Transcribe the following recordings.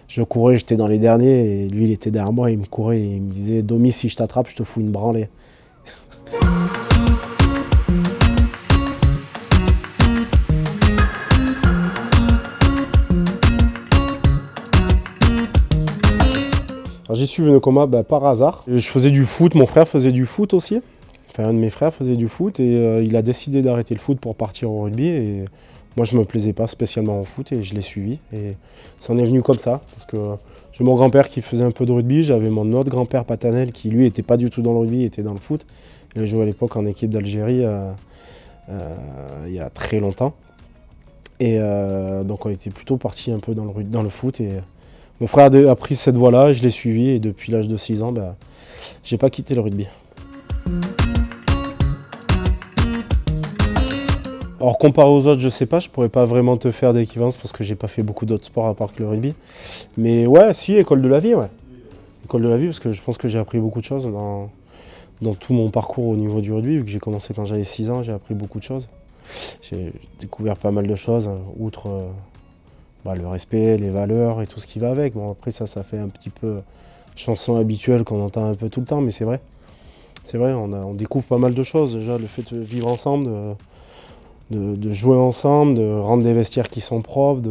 Je courais, j'étais dans les derniers et lui il était derrière moi, il me courait et il me disait Domi, si je t'attrape, je te fous une branlée. Alors j'y suis venu au combat par hasard. Je faisais du foot, mon frère faisait du foot aussi. Enfin, un de mes frères faisait du foot et il a décidé d'arrêter le foot pour partir au rugby. Et moi, je me plaisais pas spécialement au foot et je l'ai suivi. Et ça en est venu comme ça. Parce que j'ai mon grand-père qui faisait un peu de rugby. J'avais mon autre grand-père paternel qui, lui, était pas du tout dans le rugby, il était dans le foot. Il a joué à l'époque en équipe d'Algérie il y a très longtemps. Et donc, on était plutôt parti un peu dans le foot. Et mon frère a pris cette voie-là, je l'ai suivi. Et depuis l'âge de 6 ans, j'ai pas quitté le rugby. Alors comparé aux autres, je sais pas, je pourrais pas vraiment te faire d'équivalence parce que j'ai pas fait beaucoup d'autres sports à part que le rugby. Mais ouais, si, école de la vie, ouais. École de la vie parce que je pense que j'ai appris beaucoup de choses dans tout mon parcours au niveau du rugby. Vu que j'ai commencé quand j'avais 6 ans, j'ai appris beaucoup de choses. J'ai découvert pas mal de choses, hein, outre le respect, les valeurs et tout ce qui va avec. Bon après ça fait un petit peu chanson habituelle qu'on entend un peu tout le temps, mais c'est vrai. C'est vrai, on découvre pas mal de choses. Déjà le fait de vivre ensemble, de jouer ensemble, de rendre des vestiaires qui sont propres,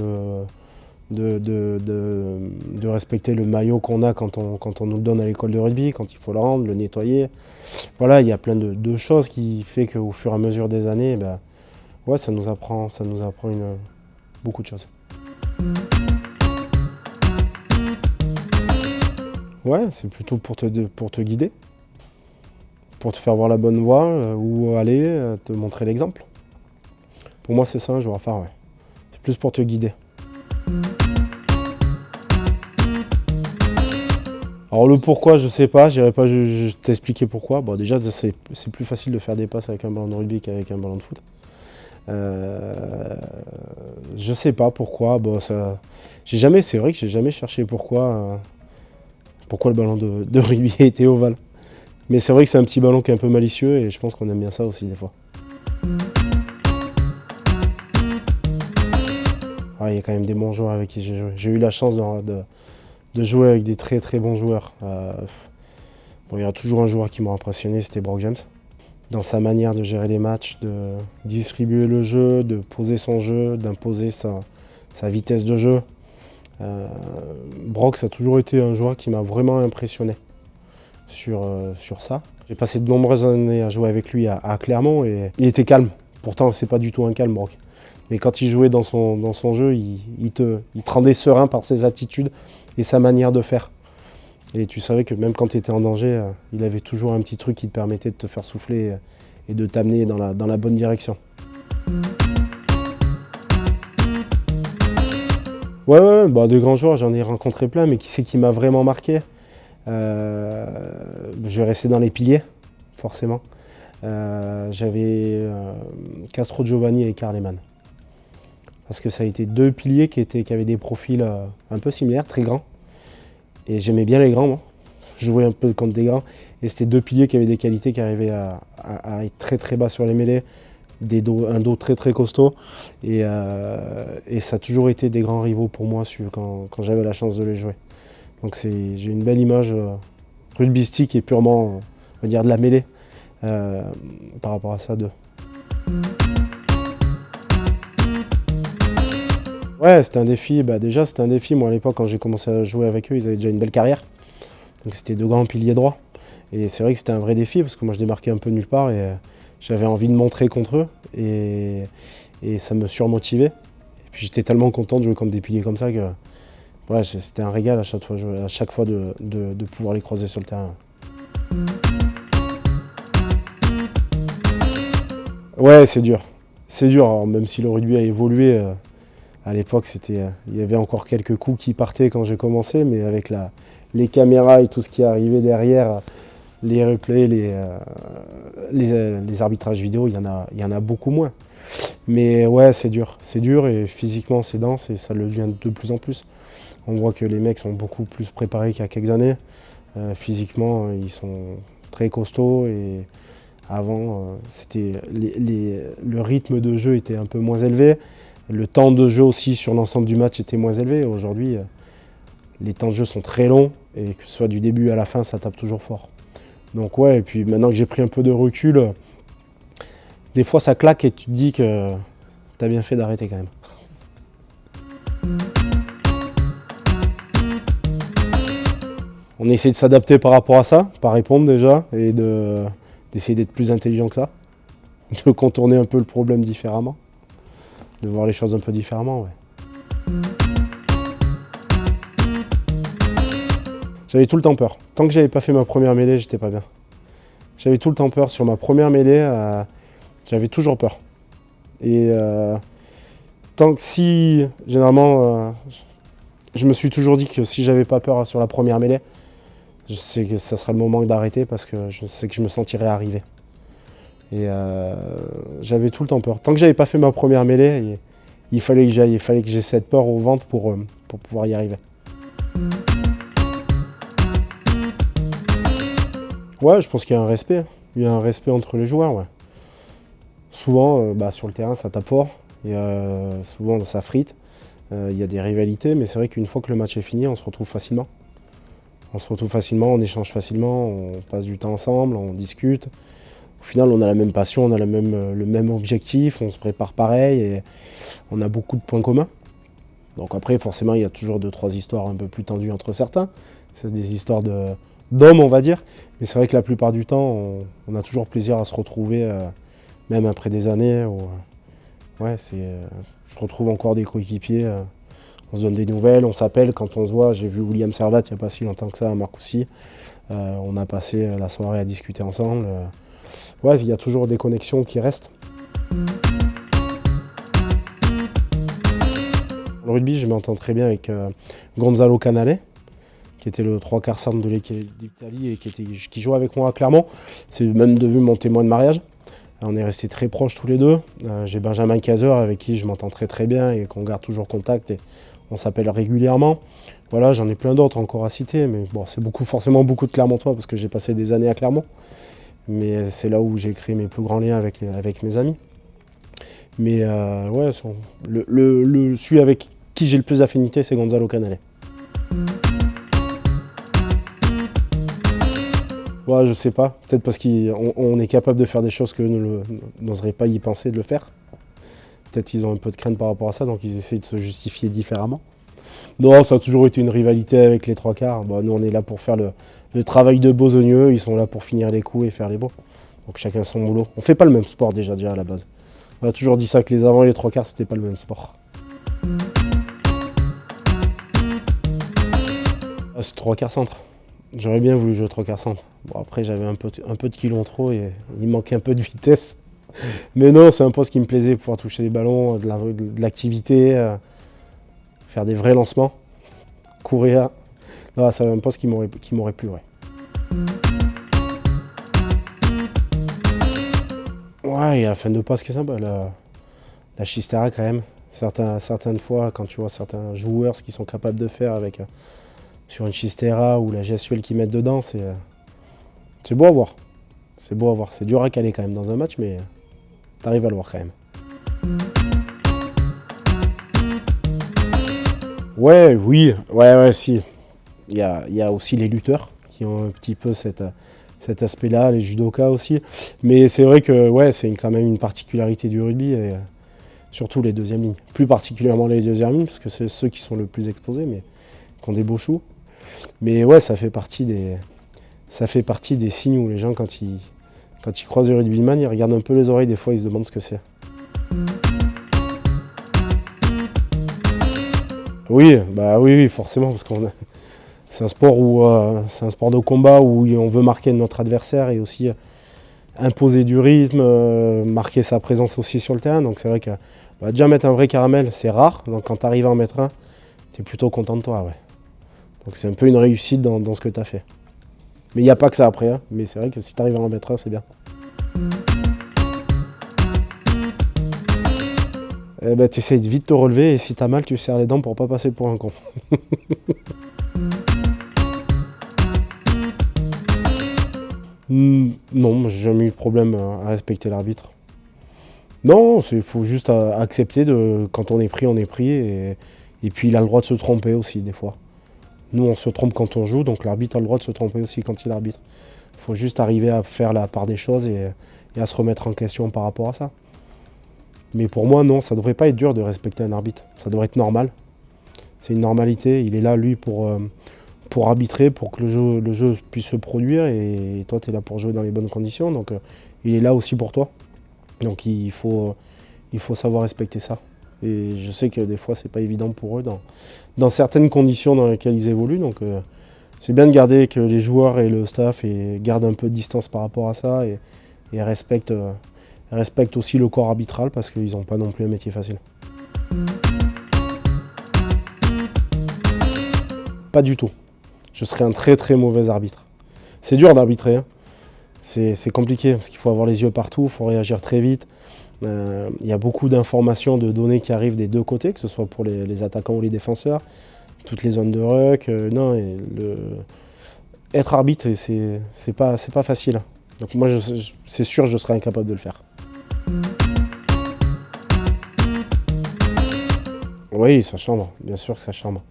de respecter le maillot qu'on a quand on nous le donne à l'école de rugby, quand il faut le rendre, le nettoyer. Voilà, il y a plein de choses qui fait qu'au fur et à mesure des années, ouais, ça nous apprend beaucoup de choses. Ouais, c'est plutôt pour te guider, pour te faire voir la bonne voie, où aller, te montrer l'exemple. Pour moi, c'est ça un joueur phare, ouais. C'est plus pour te guider. Alors le pourquoi, je sais pas, j'irai pas t'expliquer pourquoi. Bon, déjà, c'est plus facile de faire des passes avec un ballon de rugby qu'avec un ballon de foot. Je sais pas pourquoi. Bon, c'est vrai que j'ai jamais cherché pourquoi le ballon de rugby était ovale. Mais c'est vrai que c'est un petit ballon qui est un peu malicieux et je pense qu'on aime bien ça aussi des fois. Il y a quand même des bons joueurs avec qui j'ai joué. J'ai eu la chance de jouer avec des très très bons joueurs. Il y a toujours un joueur qui m'a impressionné, c'était Brock James. Dans sa manière de gérer les matchs, de distribuer le jeu, de poser son jeu, d'imposer sa vitesse de jeu. Brock, ça a toujours été un joueur qui m'a vraiment impressionné sur ça. J'ai passé de nombreuses années à jouer avec lui à Clermont et il était calme. Pourtant, c'est pas du tout un calme, Brock. Mais quand il jouait dans son jeu, il te rendait serein par ses attitudes et sa manière de faire. Et tu savais que même quand tu étais en danger, il avait toujours un petit truc qui te permettait de te faire souffler et de t'amener dans la bonne direction. Ouais, des grands joueurs, j'en ai rencontré plein, mais qui c'est qui m'a vraiment marqué? Je vais rester dans les piliers, forcément. J'avais Castro Giovanni et Karl Lehmann. Parce que ça a été deux piliers qui avaient des profils un peu similaires, très grands. Et j'aimais bien les grands, moi. Je jouais un peu contre des grands. Et c'était deux piliers qui avaient des qualités qui arrivaient à être très très bas sur les mêlées, un dos très très costaud. Et ça a toujours été des grands rivaux pour moi quand j'avais la chance de les jouer. Donc j'ai une belle image rugbystique et purement, on va dire, de la mêlée par rapport à ça d'eux. Ouais, c'était un défi. Déjà, c'était un défi. Moi, à l'époque, quand j'ai commencé à jouer avec eux, ils avaient déjà une belle carrière. Donc, c'était deux grands piliers droits. Et c'est vrai que c'était un vrai défi parce que moi, je démarquais un peu nulle part et j'avais envie de montrer contre eux. Et ça me surmotivait. Et puis, j'étais tellement content de jouer contre des piliers comme ça que ouais, c'était un régal à chaque fois de pouvoir les croiser sur le terrain. Ouais, c'est dur. C'est dur. Alors, même si le rugby a évolué. À l'époque, il y avait encore quelques coups qui partaient quand j'ai commencé, mais avec les caméras et tout ce qui arrivait derrière, les replays, les arbitrages vidéo, il y en a beaucoup moins. Mais ouais, c'est dur et physiquement c'est dense et ça le devient de plus en plus. On voit que les mecs sont beaucoup plus préparés qu'il y a quelques années. Physiquement, ils sont très costauds et avant, le rythme de jeu était un peu moins élevé. Le temps de jeu aussi sur l'ensemble du match était moins élevé. Aujourd'hui, les temps de jeu sont très longs et que ce soit du début à la fin, ça tape toujours fort. Donc ouais, et puis maintenant que j'ai pris un peu de recul, des fois ça claque et tu te dis que t'as bien fait d'arrêter quand même. On essaie de s'adapter par rapport à ça, pas répondre déjà, et d'essayer d'être plus intelligent que ça, de contourner un peu le problème différemment, de voir les choses un peu différemment. Ouais. J'avais tout le temps peur. Tant que j'avais pas fait ma première mêlée, j'étais pas bien. J'avais tout le temps peur. Sur ma première mêlée, j'avais toujours peur. Et tant que si, généralement, je me suis toujours dit que si j'avais pas peur sur la première mêlée, je sais que ça sera le moment d'arrêter parce que je sais que je me sentirais arriver. Et j'avais tout le temps peur. Tant que j'avais pas fait ma première mêlée, il fallait que j'aille, il fallait que j'ai cette peur au ventre pour pouvoir y arriver. Ouais, je pense qu'il y a un respect. Il y a un respect entre les joueurs, ouais. Souvent, sur le terrain, ça tape fort. Souvent, ça frite. Il y a des rivalités, mais c'est vrai qu'une fois que le match est fini, on se retrouve facilement. On échange facilement, on passe du temps ensemble, on discute. Au final, on a la même passion, on a le même objectif, on se prépare pareil et on a beaucoup de points communs. Donc après, forcément, il y a toujours 2-3 histoires un peu plus tendues entre certains. C'est des histoires d'hommes, on va dire. Mais c'est vrai que la plupart du temps, on a toujours plaisir à se retrouver, même après des années. Je retrouve encore des coéquipiers. On se donne des nouvelles, on s'appelle quand on se voit. J'ai vu William Servat il n'y a pas si longtemps que ça à Marcoussis. On a passé la soirée à discuter ensemble. Il y a toujours des connexions qui restent. Le rugby, je m'entends très bien avec Gonzalo Canale, qui était le 3/4 centre de l'équipe d'Italie et qui jouait avec moi à Clermont. C'est même devenu mon témoin de mariage. On est restés très proches tous les deux. J'ai Benjamin Cazer avec qui je m'entends très bien et qu'on garde toujours contact. Et on s'appelle régulièrement. Voilà, j'en ai plein d'autres encore à citer, mais bon, c'est forcément beaucoup de Clermontois parce que j'ai passé des années à Clermont. Mais c'est là où j'ai créé mes plus grands liens avec mes amis. Mais celui avec qui j'ai le plus d'affinité, c'est Gonzalo Canale. Ouais, je sais pas. Peut-être parce qu'on est capable de faire des choses que nous n'oseraient pas y penser de le faire. Peut-être qu'ils ont un peu de crainte par rapport à ça, donc ils essayent de se justifier différemment. Non, ça a toujours été une rivalité avec les 3/4. Nous, on est là pour faire le travail de besogneux. Ils sont là pour finir les coups et faire les beaux. Donc chacun son boulot. On fait pas le même sport déjà à la base. On a toujours dit ça, que les avant et les 3/4, c'était pas le même sport. C'est 3/4 centre. J'aurais bien voulu jouer 3/4 centre. Bon, après, j'avais un peu de kilos en trop et il manquait un peu de vitesse. Mais non, c'est un poste qui me plaisait, pouvoir toucher les ballons, de l'activité, faire des vrais lancements, courir. Non, c'est un poste qui m'aurait plu, ouais. Ouais, il y a la fin de passe qui est sympa, la chistera quand même. Certaines fois, quand tu vois certains joueurs, ce qu'ils sont capables de faire sur une chistera ou la gestuelle qu'ils mettent dedans, c'est beau à voir. C'est beau à voir. C'est dur à caler quand même dans un match, mais t'arrives à le voir quand même. Oui, si. Il y a aussi les lutteurs qui ont un petit peu cet aspect-là, les judokas aussi. Mais c'est vrai que c'est quand même une particularité du rugby, et surtout les deuxièmes lignes. Plus particulièrement les deuxièmes lignes, parce que c'est ceux qui sont le plus exposés, mais qui ont des beaux choux. Mais ça fait partie des signes où les gens, quand ils croisent le rugbyman, ils regardent un peu les oreilles, des fois ils se demandent ce que c'est. Oui, forcément, parce c'est un sport de combat où on veut marquer notre adversaire et aussi imposer du rythme, marquer sa présence aussi sur le terrain. Donc c'est vrai que déjà mettre un vrai caramel, c'est rare. Donc quand tu arrives à en mettre un, tu es plutôt content de toi. Ouais. Donc c'est un peu une réussite dans ce que tu as fait. Mais il n'y a pas que ça après. Mais c'est vrai que si tu arrives à en mettre un, c'est bien. Tu essayes de vite te relever et si tu as mal, tu serres les dents pour pas passer pour un con. Non, j'ai jamais eu de problème à respecter l'arbitre. Non, il faut juste accepter quand on est pris, et puis il a le droit de se tromper aussi des fois. Nous, on se trompe quand on joue, donc l'arbitre a le droit de se tromper aussi quand il arbitre. Il faut juste arriver à faire la part des choses et à se remettre en question par rapport à ça. Mais pour moi, non, ça ne devrait pas être dur de respecter un arbitre. Ça devrait être normal. C'est une normalité. Il est là, lui, pour arbitrer, pour que le jeu puisse se produire. Et toi, tu es là pour jouer dans les bonnes conditions. Donc, il est là aussi pour toi. Donc, il faut savoir respecter ça. Et je sais que des fois, c'est pas évident pour eux dans certaines conditions dans lesquelles ils évoluent. Donc, c'est bien de garder que les joueurs et le staff gardent un peu de distance par rapport à ça et respectent aussi le corps arbitral parce qu'ils n'ont pas non plus un métier facile. Pas du tout. Je serais un très très mauvais arbitre. C'est dur d'arbitrer, hein. C'est compliqué parce qu'il faut avoir les yeux partout, il faut réagir très vite. Il y a beaucoup d'informations, de données qui arrivent des deux côtés, que ce soit pour les attaquants ou les défenseurs, toutes les zones de ruck. Être arbitre, c'est pas facile. Donc moi, c'est sûr, je serais incapable de le faire. Oui, ça chambre, bien sûr que ça chambre.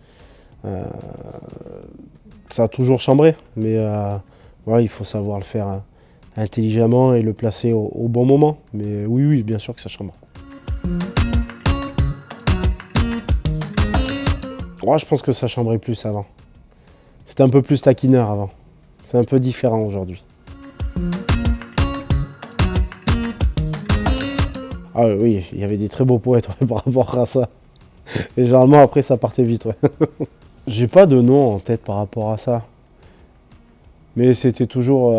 Ça a toujours chambré, mais il faut savoir le faire intelligemment et le placer au bon moment. Mais oui, bien sûr que ça chambre. Je pense que ça chambrait plus avant. C'était un peu plus taquineur avant. C'est un peu différent aujourd'hui. Ah oui, il y avait des très beaux poètes par rapport à ça. Et généralement après ça partait vite. Ouais. J'ai pas de nom en tête par rapport à ça. Mais c'était toujours...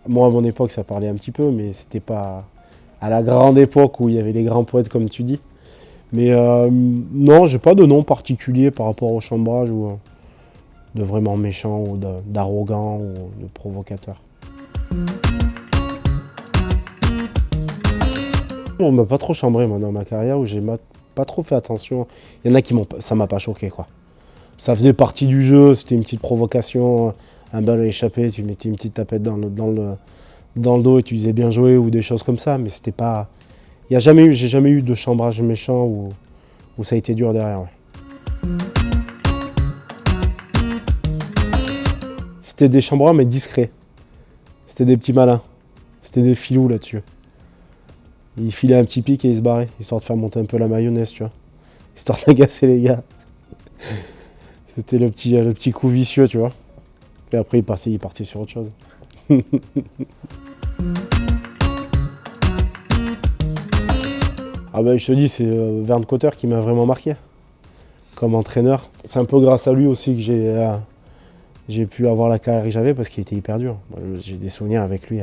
moi à mon époque ça parlait un petit peu, mais c'était pas à la grande époque où il y avait les grands poètes comme tu dis. Mais non, j'ai pas de nom particulier par rapport au chambrage ou de vraiment méchant ou d'arrogant ou de provocateur. On m'a pas trop chambré moi dans ma carrière où j'ai pas trop fait attention. Il y en a ça m'a pas choqué quoi. Ça faisait partie du jeu, c'était une petite provocation, un ballon échappé, tu mettais une petite tapette dans le dos et tu disais bien joué ou des choses comme ça, mais c'était pas. J'ai jamais eu de chambrage méchant où ça a été dur derrière. Ouais. C'était des chambreurs mais discrets. C'était des petits malins. C'était des filous là-dessus. Ils filaient un petit pic et ils se barraient, histoire de faire monter un peu la mayonnaise, tu vois. Histoire d'agacer les gars. C'était le petit coup vicieux, tu vois. Et après, il partait sur autre chose. Je te dis, c'est Vern Cotter qui m'a vraiment marqué comme entraîneur. C'est un peu grâce à lui aussi que j'ai pu avoir la carrière que j'avais parce qu'il était hyper dur. J'ai des souvenirs avec lui.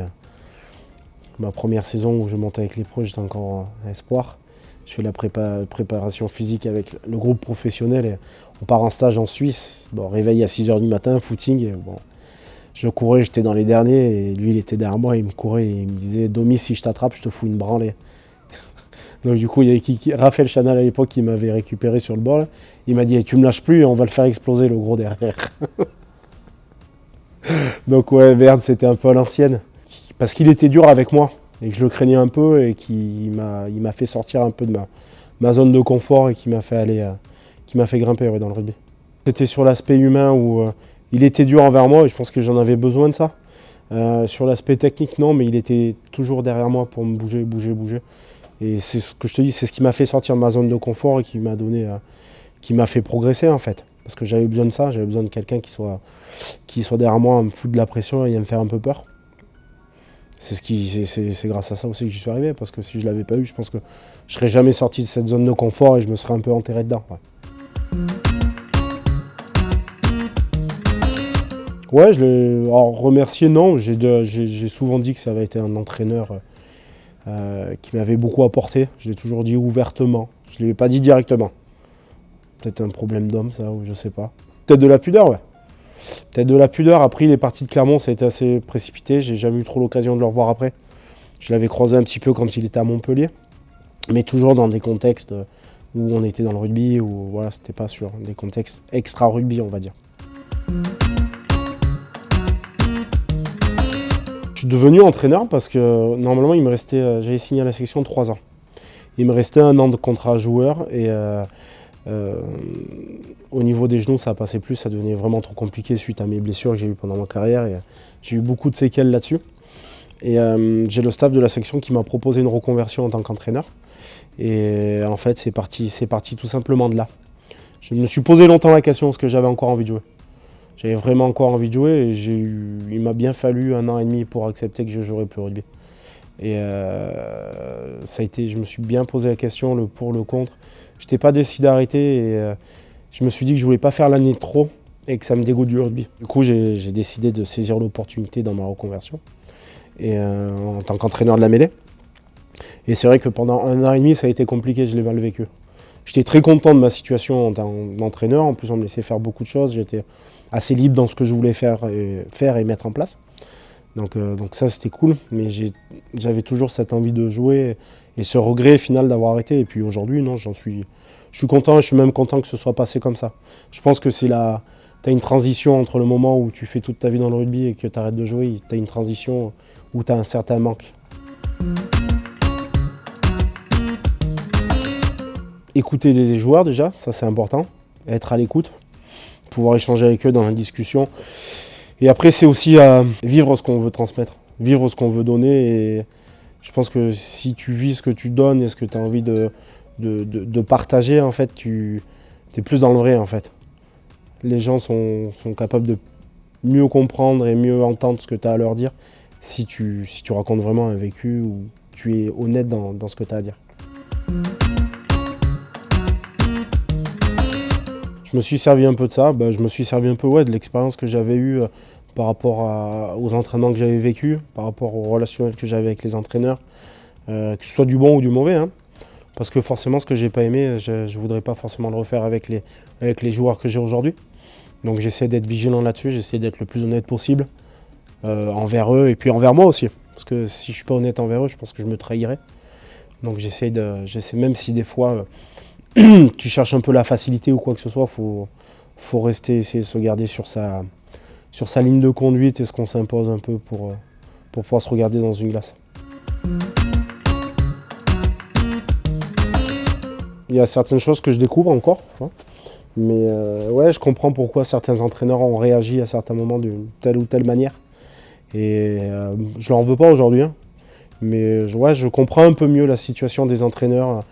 Ma première saison où je montais avec les pros, j'étais encore espoir. Je fais la préparation physique avec le groupe professionnel et on part en stage en Suisse. Réveil à 6h du matin, footing. Et je courais, j'étais dans les derniers et lui il était derrière moi, il me courait et il me disait « Domi, si je t'attrape, je te fous une branlée ». Donc du coup, il y avait Raphaël Chanal à l'époque qui m'avait récupéré sur le bord. Il m'a dit « Tu me lâches plus, on va le faire exploser le gros derrière ». Donc ouais, Verne c'était un peu à l'ancienne. Parce qu'il était dur avec moi et que je le craignais un peu et qu'il m'a fait sortir un peu de ma zone de confort et qui m'a fait grimper dans le rugby. C'était sur l'aspect humain où il était dur envers moi et je pense que j'en avais besoin de ça. Sur l'aspect technique, non, mais il était toujours derrière moi pour me bouger. Et c'est ce que je te dis, c'est ce qui m'a fait sortir de ma zone de confort et qui m'a fait progresser en fait. Parce que j'avais besoin de ça, j'avais besoin de quelqu'un qui soit derrière moi à me foutre de la pression et à me faire un peu peur. C'est grâce à ça aussi que j'y suis arrivé, parce que si je ne l'avais pas eu, je pense que je ne serais jamais sorti de cette zone de confort et je me serais un peu enterré dedans. Ouais, remercier, non. J'ai souvent dit que ça avait été un entraîneur qui m'avait beaucoup apporté. Je l'ai toujours dit ouvertement. Je ne l'ai pas dit directement. Peut-être un problème d'homme, ça, ou je sais pas. Peut-être de la pudeur, ouais. Peut-être de la pudeur. Après, il est parti de Clermont, ça a été assez précipité. J'ai jamais eu trop l'occasion de le revoir après. Je l'avais croisé un petit peu quand il était à Montpellier. Mais toujours dans des contextes où on était dans le rugby, où voilà, c'était pas sur des contextes extra-rugby, on va dire. Je suis devenu entraîneur parce que normalement, j'avais signé à la section 3 ans. Il me restait 1 an de contrat joueur et Au niveau des genoux, ça passait plus, ça devenait vraiment trop compliqué suite à mes blessures que j'ai eues pendant ma carrière. Et j'ai eu beaucoup de séquelles là-dessus. Et j'ai le staff de la section qui m'a proposé une reconversion en tant qu'entraîneur. Et en fait, c'est parti tout simplement de là. Je me suis posé longtemps la question, est-ce que j'avais encore envie de jouer? J'avais vraiment encore envie de jouer et il m'a bien fallu 1 an et demi pour accepter que je ne jouerais plus au rugby. Et je me suis bien posé la question, le pour, le contre. Je n'étais pas décidé d'arrêter et je me suis dit que je ne voulais pas faire l'année de trop et que ça me dégoûte du rugby. Du coup, j'ai décidé de saisir l'opportunité dans ma reconversion et, en tant qu'entraîneur de la mêlée. Et c'est vrai que pendant 1 an et demi, ça a été compliqué, je l'ai mal vécu. J'étais très content de ma situation en tant qu'entraîneur. En plus, on me laissait faire beaucoup de choses. J'étais assez libre dans ce que je voulais faire et mettre en place. Donc ça, c'était cool. Mais j'avais toujours cette envie de jouer et ce regret final d'avoir arrêté. Et puis aujourd'hui, non, je suis content. Je suis même content que ce soit passé comme ça. Je pense que tu as une transition entre le moment où tu fais toute ta vie dans le rugby et que tu arrêtes de jouer. Tu as une transition où tu as un certain manque. Écouter les joueurs déjà, ça c'est important, être à l'écoute, pouvoir échanger avec eux dans la discussion. Et après c'est aussi vivre ce qu'on veut transmettre, vivre ce qu'on veut donner. Et je pense que si tu vis ce que tu donnes et ce que tu as envie de partager, en fait, tu es plus dans le vrai en fait. Les gens sont capables de mieux comprendre et mieux entendre ce que tu as à leur dire si tu racontes vraiment un vécu ou tu es honnête dans ce que tu as à dire. Je me suis servi un peu de ça, je me suis servi un peu de l'expérience que j'avais eue par rapport aux entraînements que j'avais vécus, par rapport au relationnel que j'avais avec les entraîneurs, que ce soit du bon ou du mauvais. Hein. Parce que forcément, ce que j'ai pas aimé, je ne voudrais pas forcément le refaire avec les joueurs que j'ai aujourd'hui. Donc j'essaie d'être vigilant là-dessus, j'essaie d'être le plus honnête possible envers eux et puis envers moi aussi. Parce que si je ne suis pas honnête envers eux, je pense que je me trahirais. Donc j'essaie même si des fois... tu cherches un peu la facilité ou quoi que ce soit, faut rester, essayer de se garder sur sa ligne de conduite et ce qu'on s'impose un peu pour pouvoir se regarder dans une glace. Il y a certaines choses que je découvre encore, hein, mais je comprends pourquoi certains entraîneurs ont réagi à certains moments d'une telle ou telle manière. Et je leur veux pas aujourd'hui, hein, mais je comprends un peu mieux la situation des entraîneurs.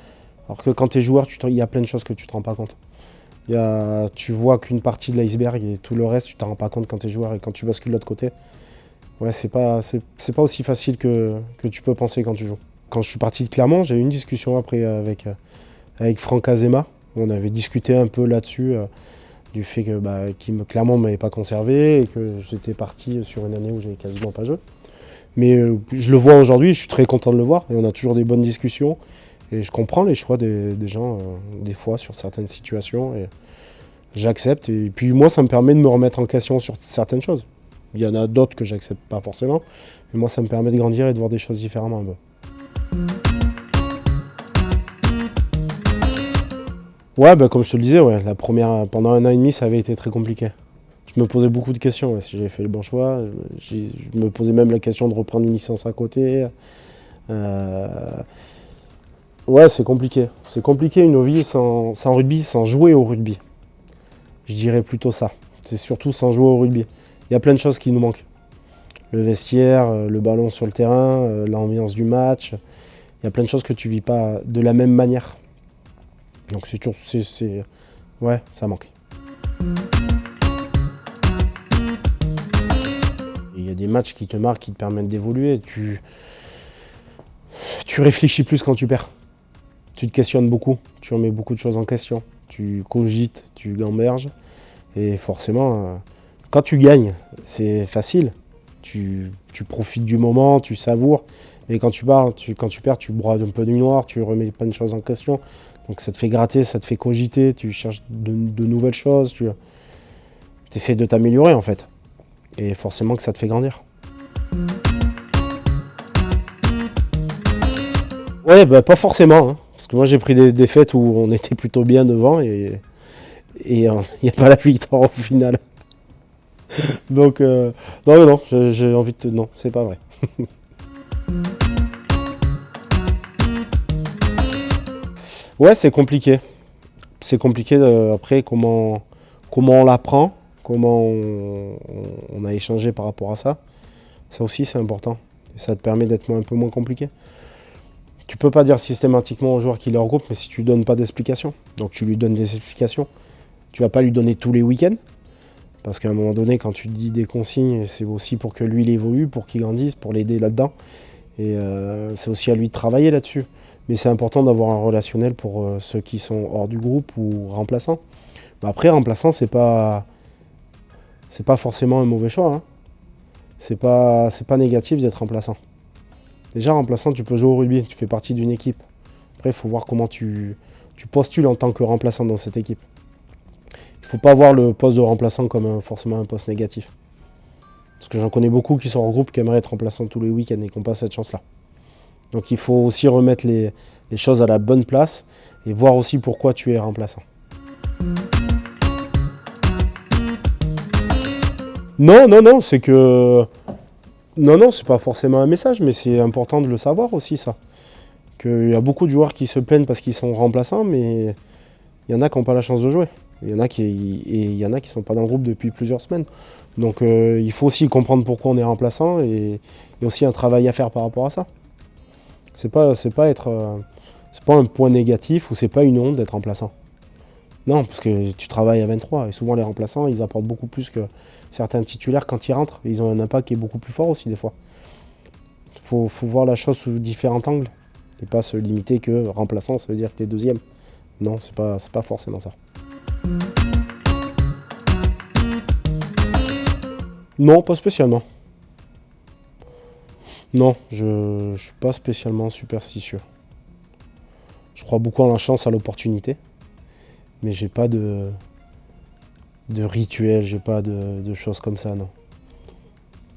Alors que quand tu es joueur, il y a plein de choses que tu ne te rends pas compte. Tu vois qu'une partie de l'iceberg et tout le reste, tu ne t'en rends pas compte quand tu es joueur. Et quand tu bascules de l'autre côté, c'est pas aussi facile que tu peux penser quand tu joues. Quand je suis parti de Clermont, j'ai eu une discussion après avec Franck Azema. On avait discuté un peu là-dessus, du fait que Clermont ne m'avait pas conservé et que j'étais parti sur une année où j'avais quasiment pas joué. Mais je le vois aujourd'hui, je suis très content de le voir. Et on a toujours des bonnes discussions. Et je comprends les choix des gens, des fois, sur certaines situations. Et j'accepte. Et puis moi, ça me permet de me remettre en question sur certaines choses. Il y en a d'autres que j'accepte pas forcément. Mais moi, ça me permet de grandir et de voir des choses différemment un peu. Comme je te le disais, la première, pendant 1 an et demi, ça avait été très compliqué. Je me posais beaucoup de questions. Si j'avais fait le bon choix, je me posais même la question de reprendre une licence à côté. C'est compliqué. C'est compliqué une vie sans rugby, sans jouer au rugby. Je dirais plutôt ça. C'est surtout sans jouer au rugby. Il y a plein de choses qui nous manquent. Le vestiaire, le ballon sur le terrain, l'ambiance du match. Il y a plein de choses que tu vis pas de la même manière. Donc c'est toujours... ça manque. Il y a des matchs qui te marquent, qui te permettent d'évoluer. Tu réfléchis plus quand tu perds. Tu te questionnes beaucoup, tu remets beaucoup de choses en question. Tu cogites, tu gamberges. Et forcément, quand tu gagnes, c'est facile. Tu profites du moment, tu savoures. Mais quand tu perds, tu broies un peu du noir, tu remets plein de choses en question. Donc ça te fait gratter, ça te fait cogiter, tu cherches de nouvelles choses. Tu essaies de t'améliorer en fait. Et forcément que ça te fait grandir. Pas forcément. Hein. Parce que moi j'ai pris des défaites où on était plutôt bien devant et il n'y a pas la victoire au final. Donc non, j'ai envie de non, c'est pas vrai. C'est compliqué. c'est compliqué après comment on l'apprend, comment on a échangé par rapport à ça. Ça aussi c'est important. Et ça te permet d'être un peu moins compliqué. Tu peux pas dire systématiquement au joueur qu'il est en groupe, mais si tu lui donnes pas d'explications, donc tu lui donnes des explications, tu vas pas lui donner tous les week-ends, parce qu'à un moment donné, quand tu dis des consignes, c'est aussi pour que lui il évolue, pour qu'il grandisse, pour l'aider là-dedans. Et c'est aussi à lui de travailler là-dessus. Mais c'est important d'avoir un relationnel pour ceux qui sont hors du groupe ou remplaçants. Mais après, remplaçant, c'est pas forcément un mauvais choix, hein. C'est pas négatif d'être remplaçant. Déjà, remplaçant, tu peux jouer au rugby, tu fais partie d'une équipe. Après, il faut voir comment tu postules en tant que remplaçant dans cette équipe. Il ne faut pas voir le poste de remplaçant comme forcément un poste négatif. Parce que j'en connais beaucoup qui sont en groupe, qui aimeraient être remplaçants tous les week-ends et qui n'ont pas cette chance-là. Donc il faut aussi remettre les choses à la bonne place et voir aussi pourquoi tu es remplaçant. Non, c'est que... Non, c'est pas forcément un message, mais c'est important de le savoir aussi, ça. Qu'il y a beaucoup de joueurs qui se plaignent parce qu'ils sont remplaçants, mais il y en a qui n'ont pas la chance de jouer. Il y en a qui sont pas dans le groupe depuis plusieurs semaines. Donc il faut aussi comprendre pourquoi on est remplaçant et aussi un travail à faire par rapport à ça. C'est pas un point négatif ou c'est pas une honte d'être remplaçant. Non, parce que tu travailles à 23 et souvent les remplaçants, ils apportent beaucoup plus que certains titulaires quand ils rentrent. Ils ont un impact qui est beaucoup plus fort aussi des fois. Faut voir la chose sous différents angles et pas se limiter que remplaçant, ça veut dire que tu es deuxième. Non, c'est pas forcément ça. Non, pas spécialement. Non, je suis pas spécialement superstitieux. Je crois beaucoup en la chance, à l'opportunité. Mais j'ai pas de rituel, j'ai pas de choses comme ça, non.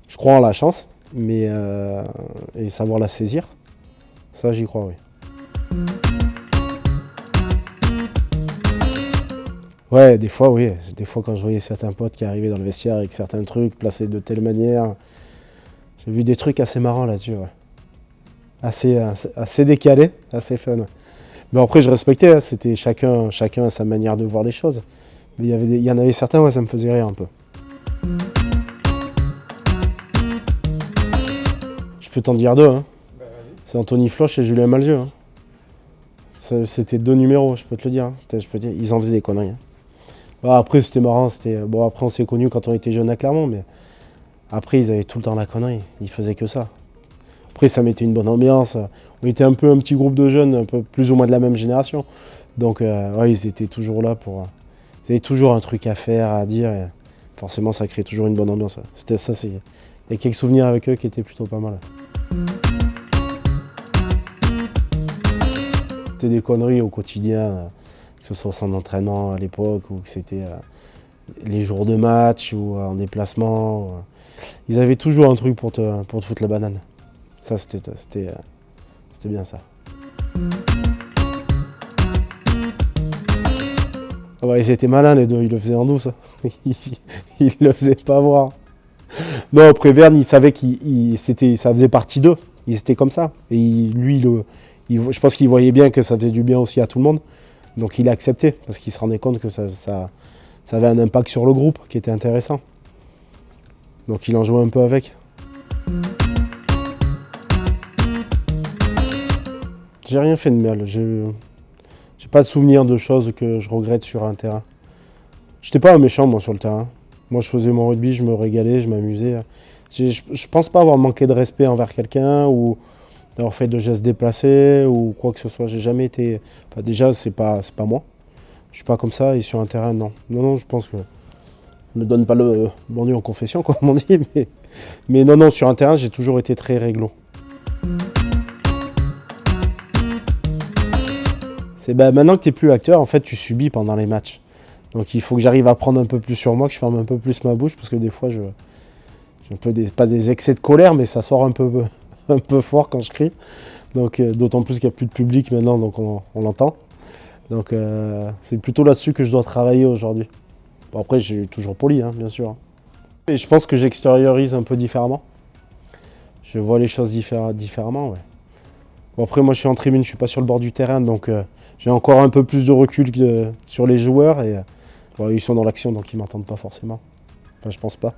Je crois en la chance, mais et savoir la saisir, ça j'y crois, oui. Ouais, des fois, oui. Des fois, quand je voyais certains potes qui arrivaient dans le vestiaire avec certains trucs placés de telle manière, j'ai vu des trucs assez marrants là-dessus, ouais. Assez décalés, assez fun. Mais après, je respectais, hein, c'était chacun a sa manière de voir les choses. Mais il y en avait certains, ouais, ça me faisait rire un peu. Je peux t'en dire deux, hein. C'est Anthony Floch et Julien Malzieu, hein. C'était deux numéros, je peux te le dire, hein. Ils en faisaient des conneries, hein. Bah, après, c'était marrant. Bon, après, on s'est connus quand on était jeunes à Clermont, mais après, ils avaient tout le temps la connerie. Ils faisaient que ça. Après, ça mettait une bonne ambiance. On était un petit groupe de jeunes, un peu plus ou moins de la même génération. Donc, ouais, ils étaient toujours là pour... Ils avaient toujours un truc à faire, à dire. Et forcément, ça crée toujours une bonne ambiance. C'était ça, il y a quelques souvenirs avec eux qui étaient plutôt pas mal. C'était des conneries au quotidien, que ce soit au centre d'entraînement à l'époque ou que c'était les jours de match ou en déplacement. Ils avaient toujours un truc pour te foutre la banane. Ça, c'était bien ça. Ah ouais, ils étaient malins les deux, ils le faisaient en douce. Ils le faisaient pas voir. Non, après Verne, il savait ça faisait partie d'eux. Ils étaient comme ça. Et je pense qu'il voyait bien que ça faisait du bien aussi à tout le monde. Donc il a accepté, parce qu'il se rendait compte que ça avait un impact sur le groupe qui était intéressant. Donc il en jouait un peu avec. J'ai rien fait de mal. J'ai pas de souvenir de choses que je regrette sur un terrain. J'étais pas un méchant, moi, sur le terrain. Moi, je faisais mon rugby, je me régalais, je m'amusais. Je pense pas avoir manqué de respect envers quelqu'un ou d'avoir fait de gestes déplacés ou quoi que ce soit. J'ai jamais été... Enfin, déjà, c'est pas moi. Je suis pas comme ça et sur un terrain, non. Non, je pense que... Je me donne pas le bon Dieu en confession, comme on dit. Mais non, sur un terrain, j'ai toujours été très réglo. Maintenant que tu n'es plus acteur, en fait, tu subis pendant les matchs. Donc il faut que j'arrive à prendre un peu plus sur moi, que je ferme un peu plus ma bouche, parce que des fois, j'ai un peu pas des excès de colère, mais ça sort un peu fort quand je crie. Donc d'autant plus qu'il n'y a plus de public maintenant, donc on l'entend. Donc c'est plutôt là-dessus que je dois travailler aujourd'hui. Bon, après, j'ai toujours poli, hein, bien sûr. Et je pense que j'extériorise un peu différemment. Je vois les choses différemment, ouais. Bon, après, moi, je suis en tribune, je ne suis pas sur le bord du terrain, donc j'ai encore un peu plus de recul sur les joueurs. Et bon, ils sont dans l'action, donc ils m'entendent pas forcément. Enfin, je pense pas.